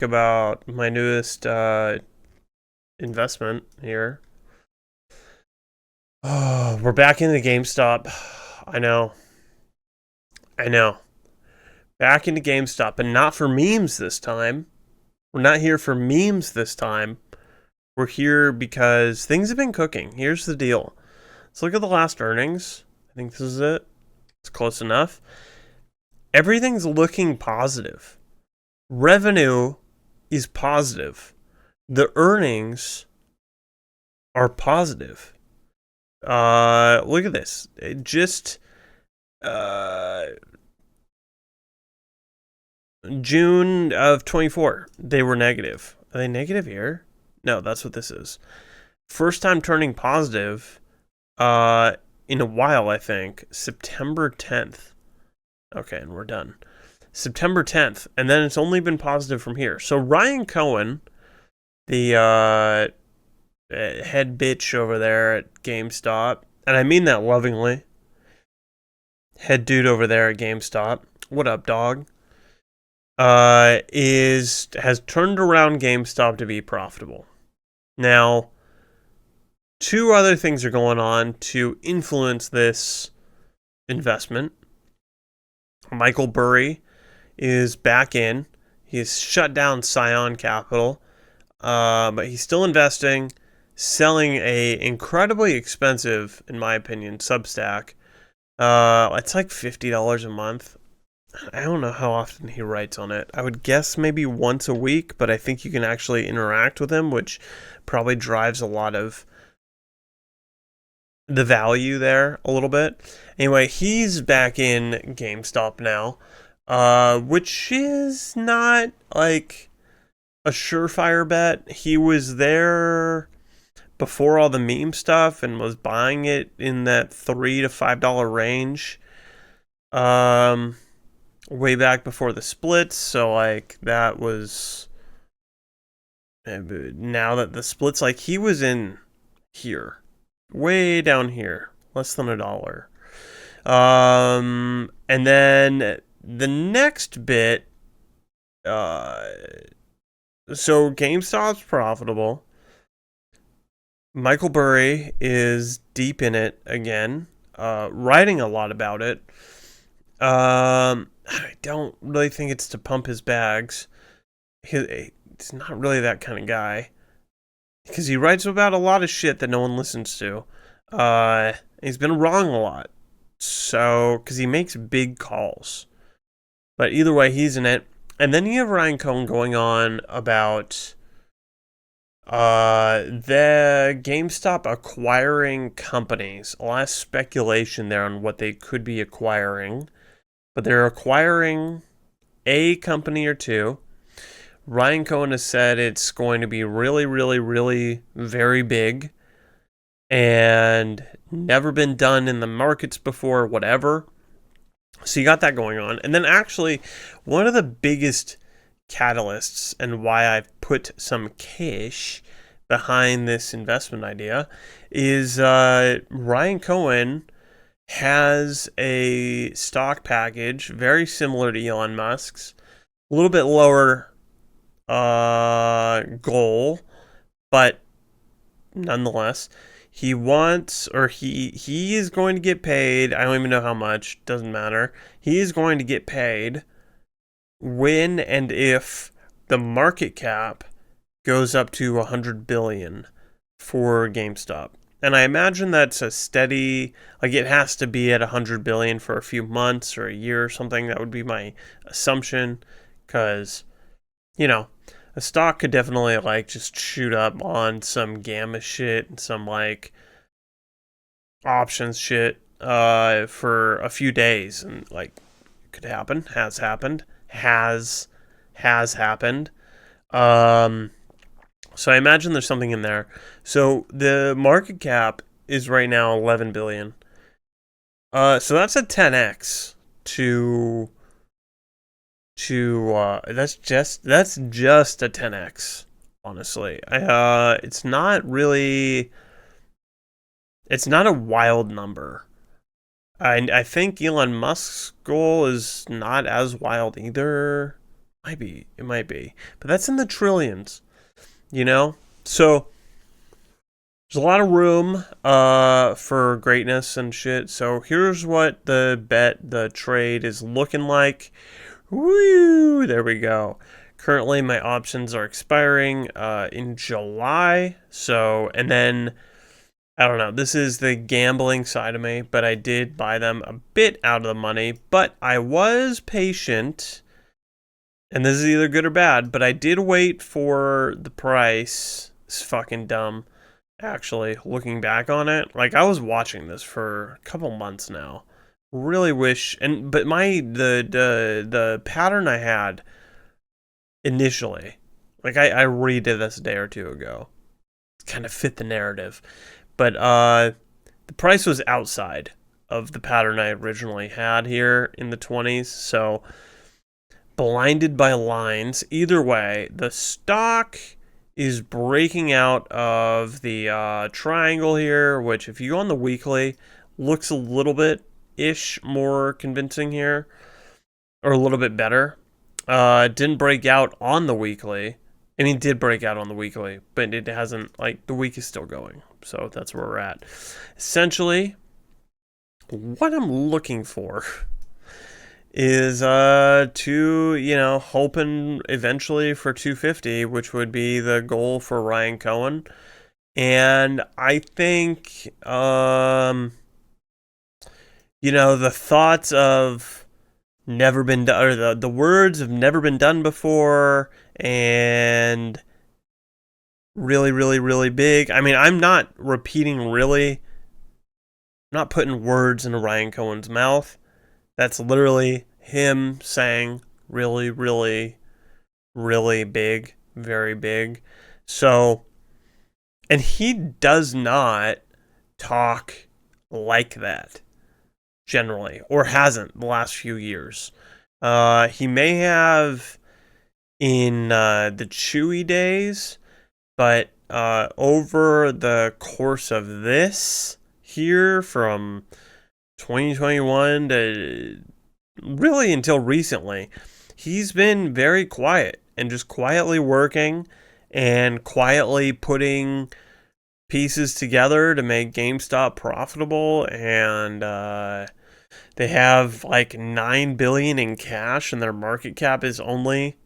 About my newest investment here. Oh, we're back into GameStop. I know. I know. Back into GameStop, but not for memes this time. We're not here for memes this time. We're here because things have been cooking. Here's the deal. Let's look at the last earnings. I think this is it. It's close enough. Everything's looking positive. Revenue is positive. The earnings are positive. Look at this. Uh, June of 24, they were negative. Are they negative here? No, that's what this is. First time turning positive, in a while, I think. September 10th. Okay, and we're done. September 10th, and then it's only been positive from here. So Ryan Cohen, the head bitch over there at GameStop, and I mean that lovingly. Head dude over there at GameStop. What up, dog? Has turned around GameStop to be profitable. Now, two other things are going on to influence this investment. Michael Burry is back in. He's shut down Scion Capital, but he's still investing, selling a incredibly expensive, in my opinion, Substack. It's like $50 a month. I don't know how often he writes on it. I would guess maybe once a week, but I think you can actually interact with him, which probably drives a lot of the value there a little bit. Anyway, he's back in GameStop now, which is not like a surefire bet. He was there before all the meme stuff and was buying it in that $3 to $5 range. Way back before the splits, so like that was now that the splits, like he was in here, way down here, less than $1. And then the next bit, so GameStop's profitable. Michael Burry is deep in it again, writing a lot about it. I don't really think it's to pump his bags. He's not really that kind of guy. Because he writes about a lot of shit that no one listens to. He's been wrong a lot. So, because he makes big calls. But either way, he's in it. And then you have Ryan Cohen going on about the GameStop acquiring companies. A lot of speculation there on what they could be acquiring. But they're acquiring a company or two. Ryan Cohen has said it's going to be really, really, really very big and never been done in the markets before, whatever. So you got that going on. And then actually, one of the biggest catalysts and why I've put some cash behind this investment idea is Ryan Cohen has a stock package very similar to Elon Musk's, a little bit lower goal, but nonetheless, he wants, or he is going to get paid. I don't even know how much, doesn't matter. He is going to get paid when and if the market cap goes up to 100 billion for GameStop. And I imagine that's a steady, like it has to be at 100 billion for a few months or a year or something. That would be my assumption, because, a stock could definitely like just shoot up on some gamma shit and some like options shit for a few days, and like it could happen, has happened. So I imagine there's something in there. So the market cap is right now 11 billion. So that's a 10x to that's just a 10x, honestly. It's not a wild number. I think Elon Musk's goal is not as wild either. It might be. But that's in the trillions, you know? So there's a lot of room for greatness and shit. So here's what the trade is looking like. Woo! There we go. Currently, my options are expiring in July. So, and then I don't know. This is the gambling side of me, but I did buy them a bit out of the money. But I was patient, and this is either good or bad. But I did wait for the price. It's fucking dumb, actually. Looking back on it, like I was watching this for a couple months now. Really wish, but the pattern I had initially, like I redid this a day or two ago, kind of fit the narrative, but the price was outside of the pattern I originally had here in the 20s, so blinded by lines. Either way, the stock is breaking out of the triangle here, which if you go on the weekly, looks a little bit ish more convincing here, or a little bit better. Didn't break out on the weekly. I mean, it did break out on the weekly, but it hasn't, like, the week is still going. So that's where we're at. Essentially, what I'm looking for is hoping eventually for 250, which would be the goal for Ryan Cohen. And I think the thoughts of never been done, or the words have never been done before, and really, really, really big. I mean, I'm not repeating really, I'm not putting words into Ryan Cohen's mouth. That's literally him saying really, really, really big, very big. So, and he does not talk like that generally, or hasn't the last few years. He may have in the Chewy days, but over the course of this here from 2021 to really until recently, he's been very quiet and just quietly working and quietly putting pieces together to make GameStop profitable, and they have like 9 billion in cash and their market cap is only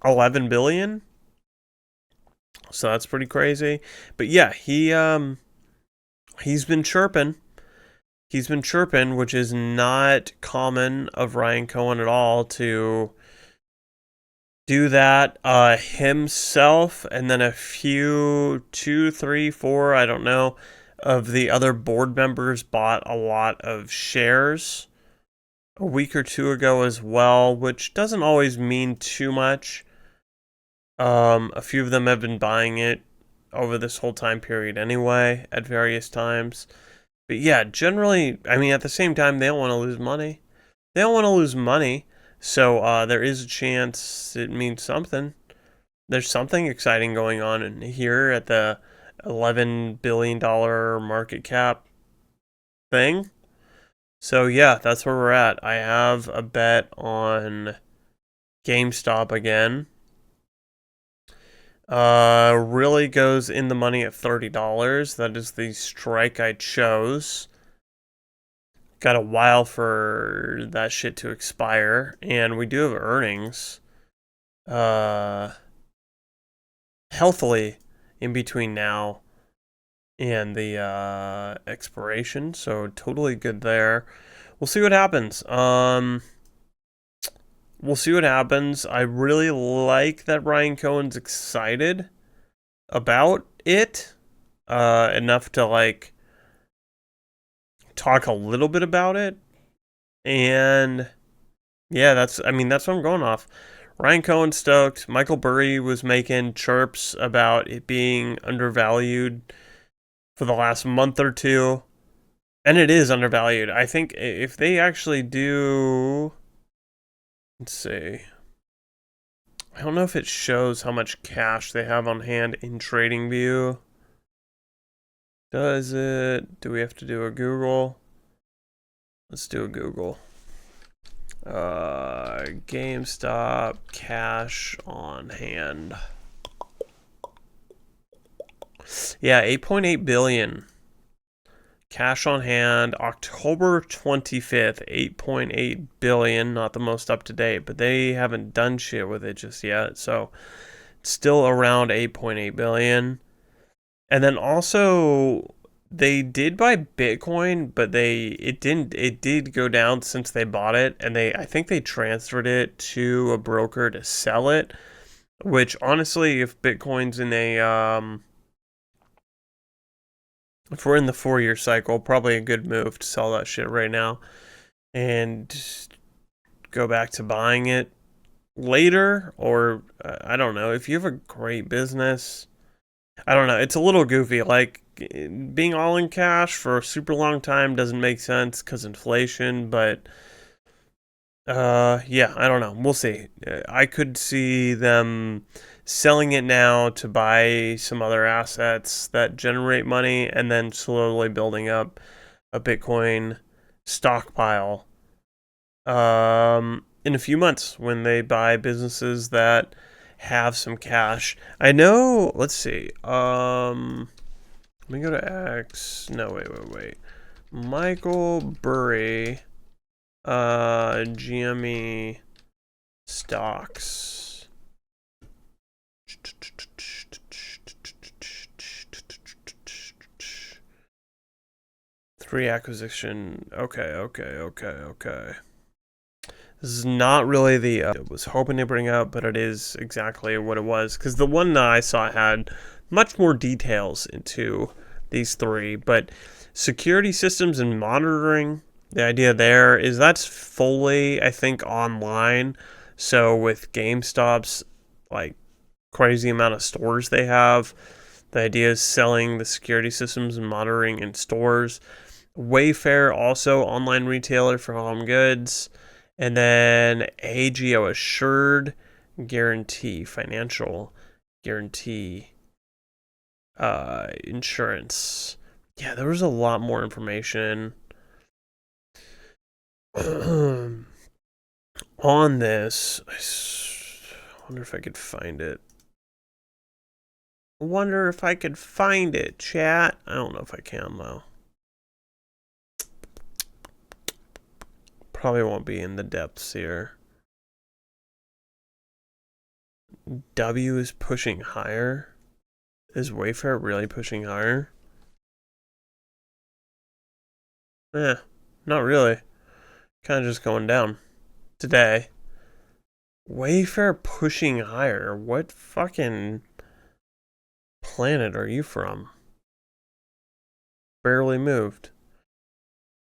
11 billion. So that's pretty crazy. But yeah, he's been chirping. He's been chirping, which is not common of Ryan Cohen at all to do that himself, and then a few, 2, 3, 4, I don't know, of the other board members bought a lot of shares a week or two ago as well, which doesn't always mean too much. A few of them have been buying it over this whole time period anyway, at various times. But yeah, generally, I mean, at the same time, they don't want to lose money. They don't want to lose money, so there is a chance it means something. There's something exciting going on in here at the $11 billion market cap thing. So yeah, that's where we're at. I have a bet on GameStop again. Really goes in the money at $30. That is the strike I chose. Got a while for that shit to expire, and we do have earnings. Healthily in between now and the expiration, so totally good there. We'll see what happens. We'll see what happens. I really like that Ryan Cohen's excited about it enough to like talk a little bit about it, and yeah, that's what I'm going off. Ryan Cohen stoked. Michael Burry was making chirps about it being undervalued for the last month or two, and it is undervalued. I think if they actually do, let's see, I don't know if it shows how much cash they have on hand in TradingView. Does it? Do we have to do a Google? Let's do a Google. GameStop cash on hand. Yeah, 8.8 billion. Cash on hand, October 25th, 8.8 billion, not the most up to date, but they haven't done shit with it just yet. So, it's still around 8.8 billion. And then also they did buy Bitcoin, but it did go down since they bought it, and I think they transferred it to a broker to sell it, which honestly, if Bitcoin's in if we're in the 4-year cycle, probably a good move to sell that shit right now and go back to buying it later, or I don't know, if you have a great business, I don't know. It's a little goofy. Like, being all in cash for a super long time doesn't make sense because inflation, but yeah, I don't know. We'll see. I could see them selling it now to buy some other assets that generate money and then slowly building up a Bitcoin stockpile in a few months when they buy businesses that have some cash. I know, let's see. Let me go to X. No, wait. Michael Burry, GME stocks. Three acquisition. Okay. This is not really the I was hoping to bring up, but it is exactly what it was. Because the one that I saw had much more details into these three. But security systems and monitoring, the idea there is that's fully, I think, online. So with GameStop's like crazy amount of stores they have, the idea is selling the security systems and monitoring in stores. Wayfair, also online retailer for home goods. And then AGO Assured Guarantee, financial guarantee, insurance. Yeah, there was a lot more information on this. I wonder if I could find it. Chat. I don't know if I can, though. Probably won't be in the depths here. W is pushing higher. Is Wayfair really pushing higher? Not really. Kind of just going down today. Wayfair pushing higher. What fucking planet are you from? Barely moved.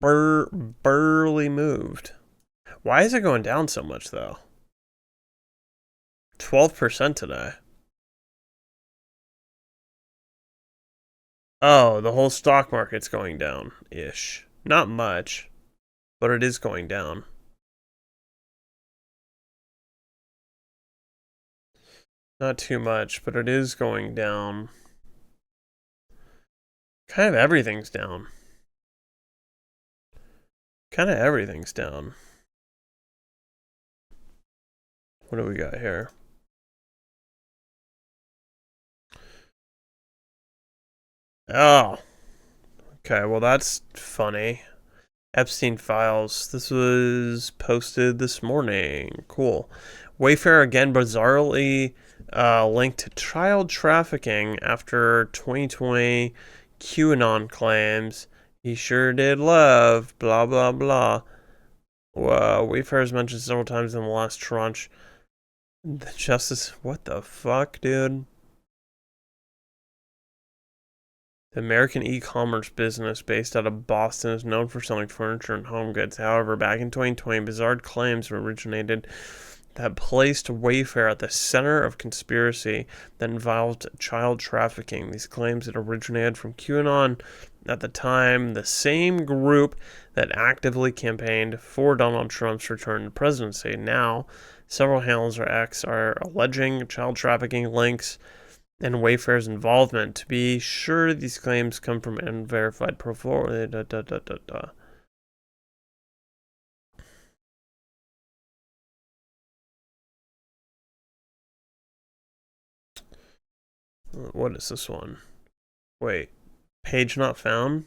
Barely moved. Why is it going down so much, though? 12% today. Oh, the whole stock market's going down-ish. Not much, but it is going down. Not too much, but it is going down. Kind of everything's down. What do we got here? Oh. Okay, well that's funny. Epstein files. This was posted this morning. Cool. Wayfair again bizarrely linked to child trafficking after 2020 QAnon claims. He sure did love, blah, blah, blah. Wayfair is mentioned several times in the last tranche. The justice. What the fuck, dude? The American e-commerce business based out of Boston is known for selling furniture and home goods. However, back in 2020, bizarre claims originated that placed Wayfair at the center of conspiracy that involved child trafficking. These claims had originated from QAnon at the time, the same group that actively campaigned for Donald Trump's return to presidency. Now, several handlers of X are alleging child trafficking links and Wayfair's involvement. To be sure, these claims come from unverified profile. What is this one? Wait, page not found?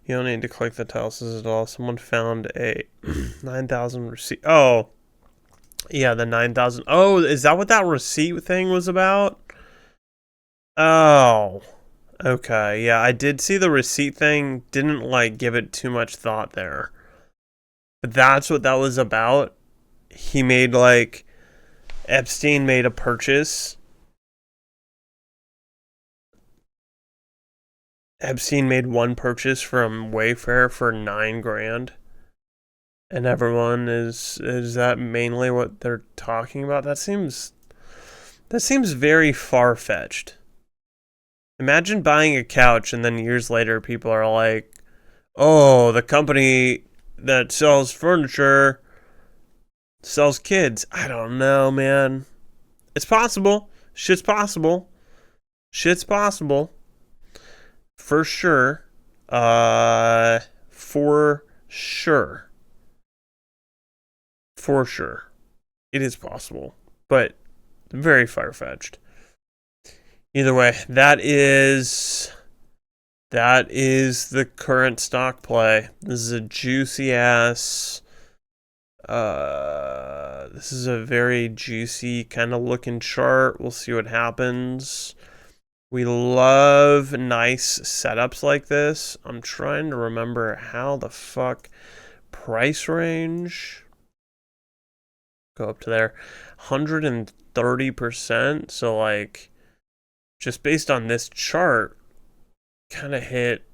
You don't need to click the tiles at all. Someone found a 9,000 receipt. Oh, yeah, the 9,000. Oh, is that what that receipt thing was about? Oh, okay. Yeah, I did see the receipt thing. Didn't like give it too much thought there. But that's what that was about. He made like Epstein made a purchase. Epstein made one purchase from Wayfair for 9 grand. And everyone is that mainly what they're talking about? That seems very far-fetched. Imagine buying a couch and then years later people are like, "Oh, the company that sells furniture sells kids." I don't know, man. It's possible. Shit's possible. Shit's possible. For sure. For sure. For sure. It is possible. But very far-fetched. Either way, that is the current stock play. This is a juicy ass. This is a very juicy kind of looking chart. We'll see what happens. We love nice setups like this. I'm trying to remember how the fuck price range. Go up to there. 130%. So like just based on this chart, kind of hit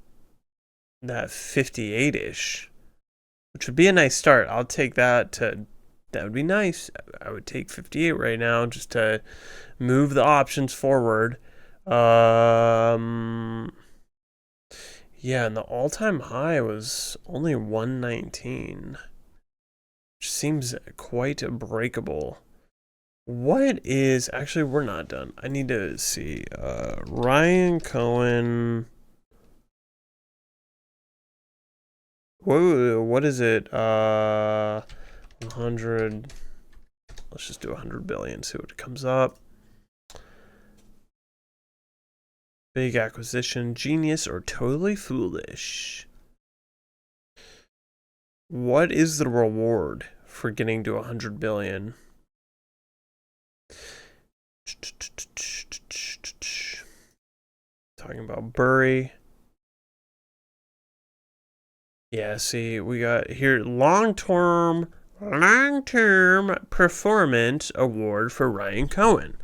that 58-ish, which would be a nice start. I'll take that would be nice. I would take 58 right now just to move the options forward. Yeah, and the all-time high was only 119, which seems quite breakable. What is... Actually, we're not done. I need to see. Ryan Cohen... Whoa, what is it? 100... Let's just do 100 billion, see what comes up. Big acquisition, genius, or totally foolish? What is the reward for getting to 100 billion? Talking about Burry. Yeah, see, we got here long-term performance award for Ryan Cohen.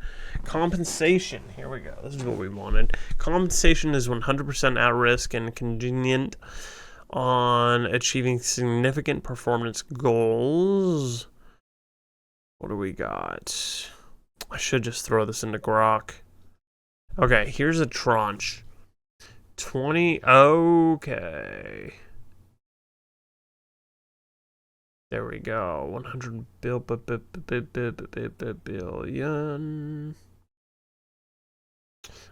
Compensation. Here we go. This is what we wanted. Compensation is 100% at risk and contingent on achieving significant performance goals. What do we got? I should just throw this into Grok. Okay, here's a tranche. 20. Okay. There we go. 100 billion.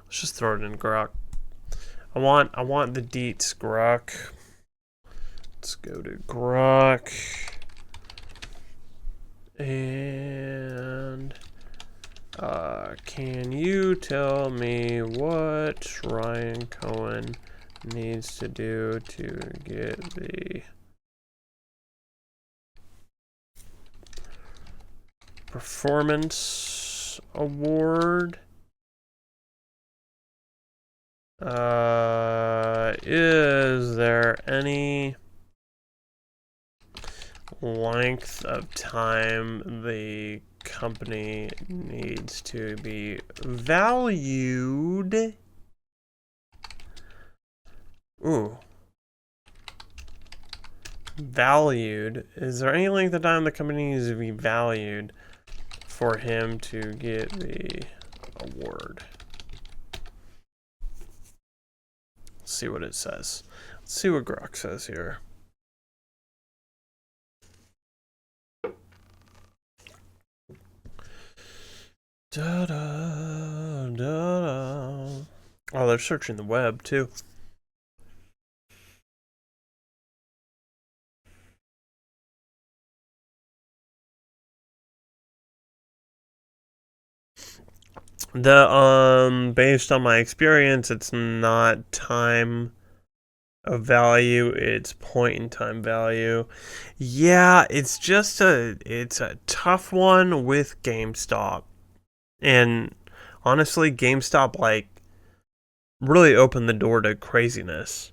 Let's just throw it in Grok. I want the deets, Grok. Let's go to Grok. And can you tell me what Ryan Cohen needs to do to get the performance award? Is there any length of time the company needs to be valued? Ooh. Valued. Is there any length of time the company needs to be valued for him to get the award? Let's see what it says. Let's see what Grok says here. Da, da, Oh, they're searching the web too. Based on my experience, it's not time of value, it's point in time value. Yeah, it's a tough one with GameStop. And honestly, GameStop like really opened the door to craziness.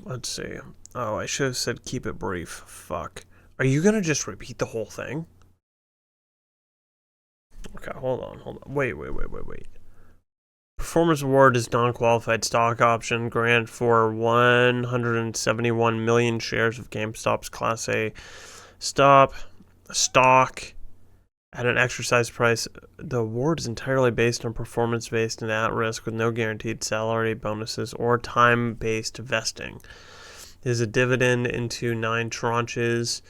Let's see. Oh, I should have said keep it brief. Fuck. Are you gonna just repeat the whole thing? Okay, hold on. Wait. Performance award is non-qualified stock option grant for 171 million shares of GameStop's Class A stock at an exercise price. The award is entirely based on performance-based and at risk with no guaranteed salary, bonuses, or time-based vesting. It is a dividend into 9 tranches.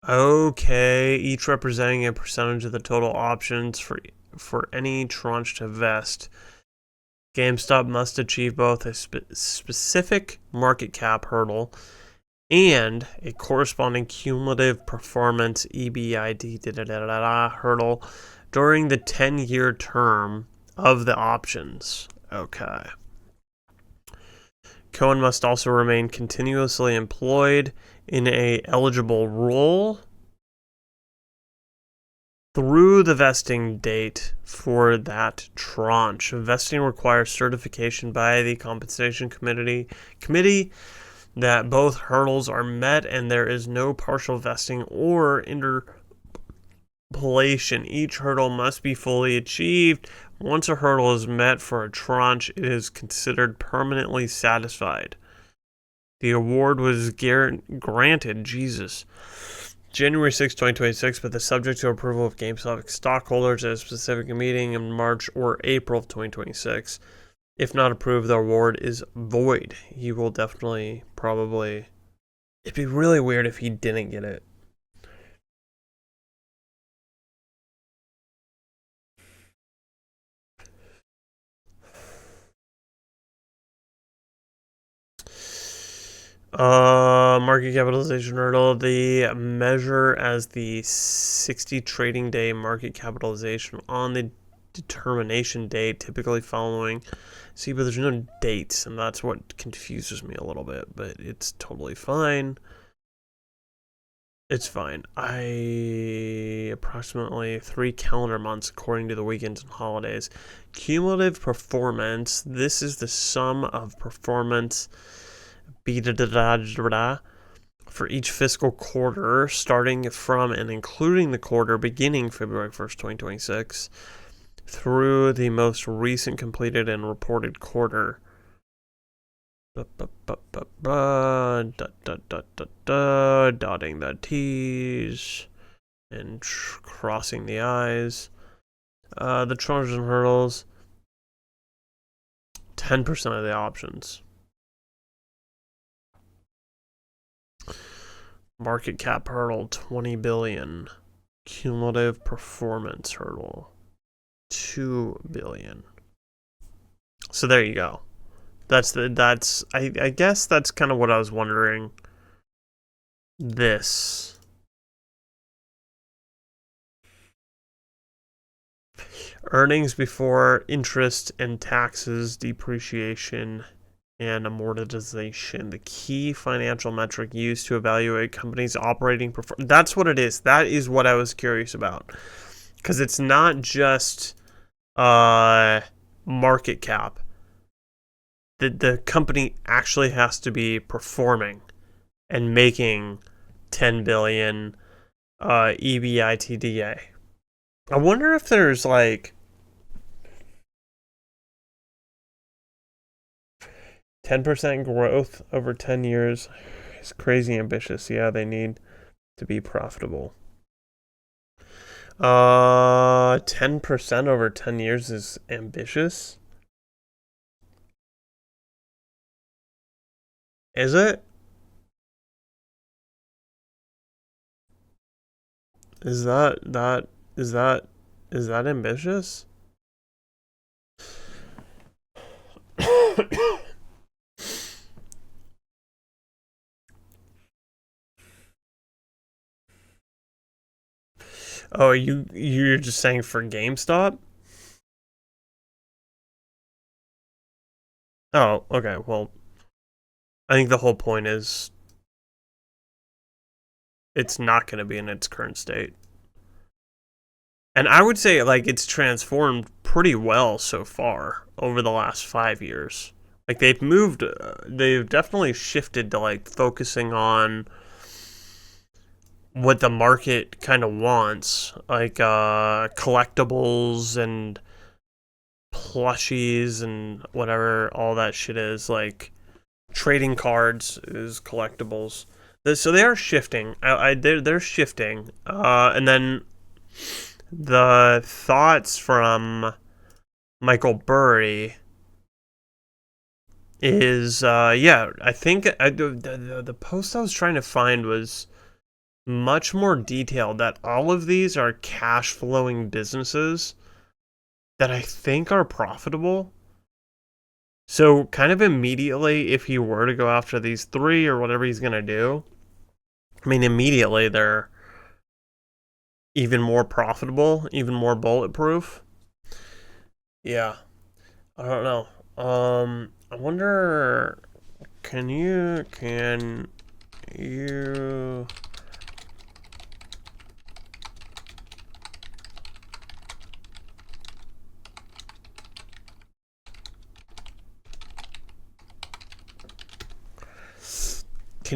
Okay, each representing a percentage of the total options for any tranche to vest. GameStop must achieve both a specific market cap hurdle and a corresponding cumulative performance EBIT hurdle during the 10-year term of the options. Okay. Cohen must also remain continuously employed in a eligible role through the vesting date for that tranche. Vesting requires certification by the compensation committee that both hurdles are met and there is no partial vesting or interpolation. Each hurdle must be fully achieved. Once a hurdle is met for a tranche, it is considered permanently satisfied. The award was granted, January 6, 2026, but the subject to approval of GameStop stockholders at a specific meeting in March or April of 2026. If not approved, the award is void. He will definitely, probably. It'd be really weird if he didn't get it. Market capitalization hurdle. The measure as the 60 trading day market capitalization on the determination date, typically following. See, but there's no dates, and that's what confuses me a little bit, but it's totally fine. It's fine. Approximately 3 calendar months according to the weekends and holidays. Cumulative performance. This is the sum of performance for each fiscal quarter, starting from and including the quarter beginning February 1st, 2026, through the most recent completed and reported quarter. Dotting the T's and crossing the I's. The Trojan hurdles, 10% of the options. Market cap hurdle, 20 billion. Cumulative performance hurdle, 2 billion. So there you go. I guess that's kind of what I was wondering. This. Earnings before interest and taxes, depreciation, and amortization. The key financial metric used to evaluate companies' operating performance. That's what it is. That is what I was curious about. Because it's not just market cap. The company actually has to be performing and making 10 billion EBITDA. I wonder if there's like 10% growth over 10 years. It's crazy ambitious. Yeah, they need to be profitable. 10% over 10 years is ambitious. Is it? Is that is that is that ambitious? Oh, you're just saying for GameStop? Oh, okay. Well, I think the whole point is it's not going to be in its current state. And I would say like it's transformed pretty well so far over the last 5 years. Like they've definitely shifted to like focusing on what the market kind of wants, like collectibles and plushies and whatever all that shit is. Like trading cards is collectibles. So they are shifting. They're shifting. And then the thoughts from Michael Burry is yeah. I think the post I was trying to find was much more detailed. That all of these are cash flowing businesses that I think are profitable. So kind of immediately, if he were to go after these three or whatever he's gonna do, I mean immediately they're even more profitable, even more bulletproof. Yeah, I don't know. I wonder, can you can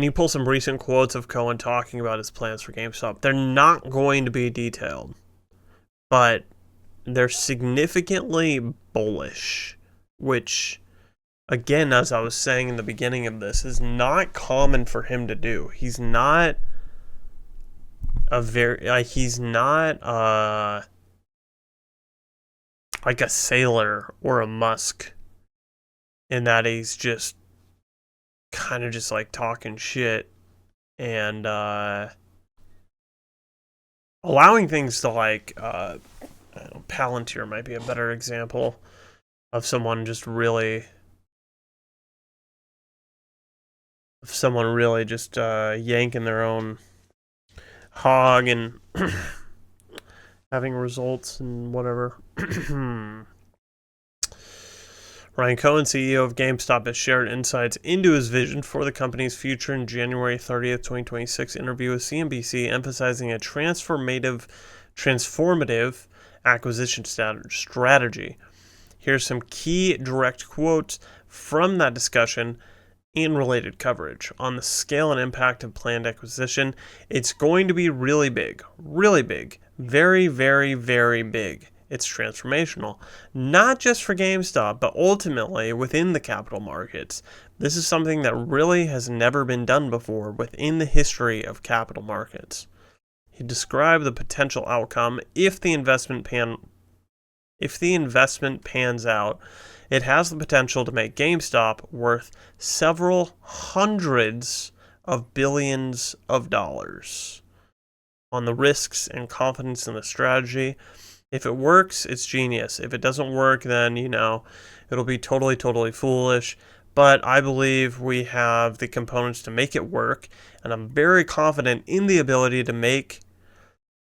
you pull some recent quotes of Cohen talking about his plans for GameStop? They're not going to be detailed, but they're significantly bullish, which again, as I was saying in the beginning of this, is not common for him to do. He's not he's not like a Sailor or a Musk in that he's just kind of just like talking shit and allowing things to like I don't know, Palantir might be a better example of someone really just yanking their own hog and having results and whatever. Ryan Cohen, CEO of GameStop, has shared insights into his vision for the company's future in January 30th, 2026 interview with CNBC, emphasizing a transformative acquisition strategy. Here's some key direct quotes from that discussion and related coverage. On the scale and impact of planned acquisition, it's going to be really big, very, very, very big. It's transformational, not just for GameStop, but ultimately within the capital markets. This is something that really has never been done before within the history of capital markets. He described the potential outcome if the investment pans out. It has the potential to make GameStop worth several hundreds of billions of dollars. On the risks and confidence in the strategy, if it works, it's genius. If it doesn't work, then, it'll be totally, totally foolish. But I believe we have the components to make it work, and I'm very confident in the ability to make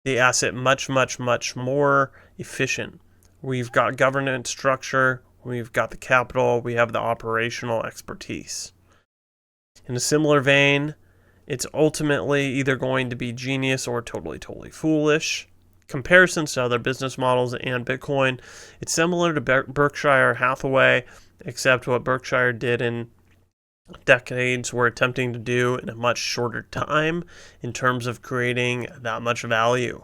the asset much, much, much more efficient. We've got governance structure, we've got the capital, we have the operational expertise. In a similar vein, it's ultimately either going to be genius or totally, totally foolish. Comparisons to other business models and Bitcoin, it's similar to Berkshire Hathaway, except what Berkshire did in decades we're attempting to do in a much shorter time in terms of creating that much value.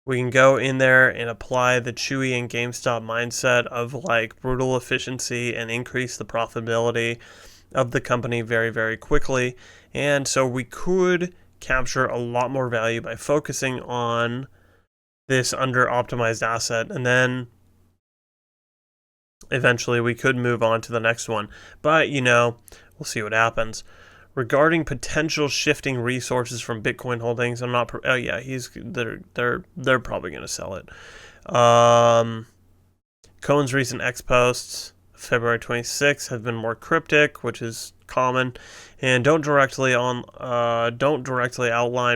We can go in there and apply the Chewy and GameStop mindset of like brutal efficiency and increase the profitability of the company very, very quickly. And so we could capture a lot more value by focusing on this under optimized asset, and then eventually we could move on to the next one. But we'll see what happens. Regarding potential shifting resources from Bitcoin holdings, I'm not. Oh yeah, they're probably gonna sell it. Cohen's recent X posts, February 26th, have been more cryptic, which is common, and don't directly outline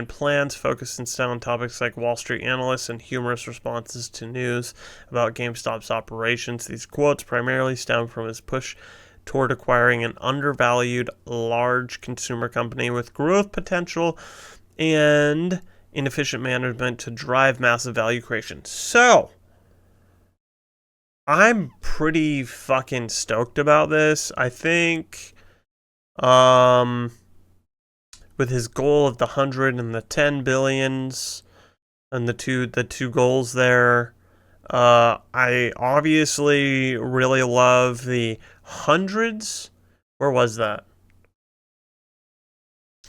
plans. Focus instead on topics like Wall Street analysts and humorous responses to news about GameStop's operations. These quotes primarily stem from his push toward acquiring an undervalued large consumer company with growth potential and inefficient management to drive massive value creation. So, I'm pretty fucking stoked about this. I think with his goal of the 100 and the 10 billions and the two goals there, I obviously really love the hundreds. Where was that?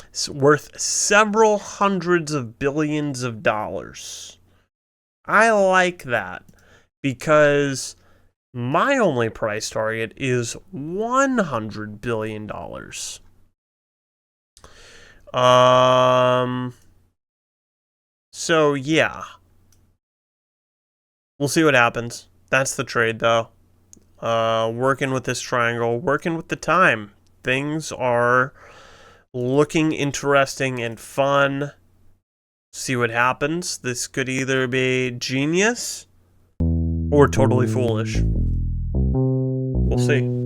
It's worth several hundreds of billions of dollars. I like that because my only price target is $100 billion. So yeah. We'll see what happens. That's the trade though. Working with this triangle, working with the time. Things are looking interesting and fun. See what happens. This could either be genius or totally foolish. We'll see.